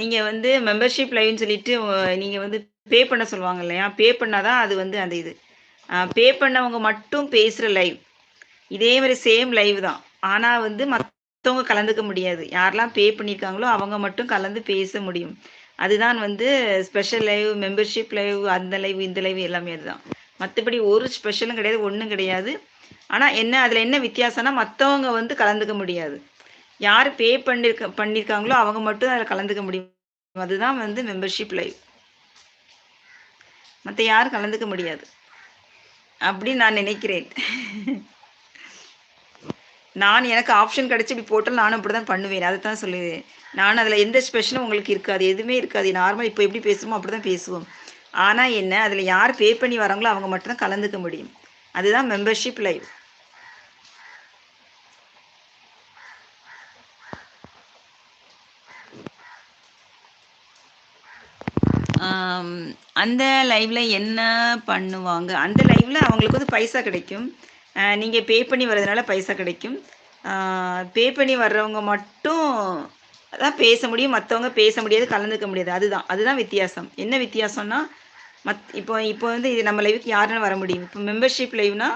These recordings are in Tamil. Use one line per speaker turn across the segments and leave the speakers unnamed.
நீங்க வந்து மெம்பர்ஷிப் லைவ்ன்னு சொல்லிட்டு நீங்க வந்து பே பண்ண சொல்லுவாங்க இல்லையா? பே பண்ணா தான் அது வந்து அந்த இது. பே பண்ணவங்க மட்டும் பேசுற லைவ். இதே மாரி சேம் லைவ் தான். ஆனா வந்து மத்தவங்க கலந்துக்க முடியாது. யாரெல்லாம் பே பண்ணியிருக்காங்களோ அவங்க மட்டும் கலந்து பேச முடியும். அதுதான் வந்து ஸ்பெஷல் லைவ், மெம்பர்ஷிப் லைவ், அந்த லைவ், இந்த லைவ் எல்லாமே அதுதான். மத்தபடி ஒரு ஸ்பெஷலும் கிடையாது, ஒண்ணும் கிடையாது. ஆனா என்ன அதுல என்ன வித்தியாசம்னா, மத்தவங்க வந்து கலந்துக்க முடியாது. யாரு பே பண்ணியிருக்காங்களோ அவங்க மட்டும் அதுல கலந்துக்க முடியும். அதுதான் வந்து மெம்பர்ஷிப் லைவ். மத்த யாரும் கலந்துக்க முடியாது. அப்படின்னு நான் நினைக்கிறேன். எனக்கு ஆப்ஷன் கிடைச்சு இப்படி போட்டாலும் நானும் அப்படிதான் பண்ணுவேன். அதத்தான் சொல்லுவேன். நானும் அதுல எந்த ஸ்பெஷலும் உங்களுக்கு இருக்காது. எதுவுமே இருக்காது. நார்மல் இப்ப எப்படி பேசுறோமோ அப்படிதான் பேசுவோம். ஆனா என்ன, அதுல யார் பே பண்ணி வராங்களோ அவங்க மட்டும் தான் கலந்துக்க முடியும். அதுதான் மெம்பர்ஷிப் லைவ். ஆம், அந்த லைவ்ல என்ன பண்ணுவாங்க? அந்த லைவ்ல அவங்களுக்கு வந்து பைசா கிடைக்கும். நீங்க பே பண்ணி வர்றதுனால பைசா கிடைக்கும். பே பண்ணி வர்றவங்க மட்டும் தான் பேச முடியும். மத்தவங்க பேச முடியாது, கலந்துக்க முடியாது. அதுதான். அதுதான் வித்தியாசம். என்ன வித்தியாசம்னா, இப்போ இப்போ வந்து இது நம்ம லைவ்க்கு யாருனாலும் வர முடியும். இப்போ மெம்பர்ஷிப் லைவ்னா,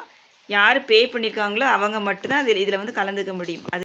யாரு பே பண்ணியிருக்காங்களோ அவங்க மட்டும் தான் இதுல வந்து கலந்துக்க முடியும். அது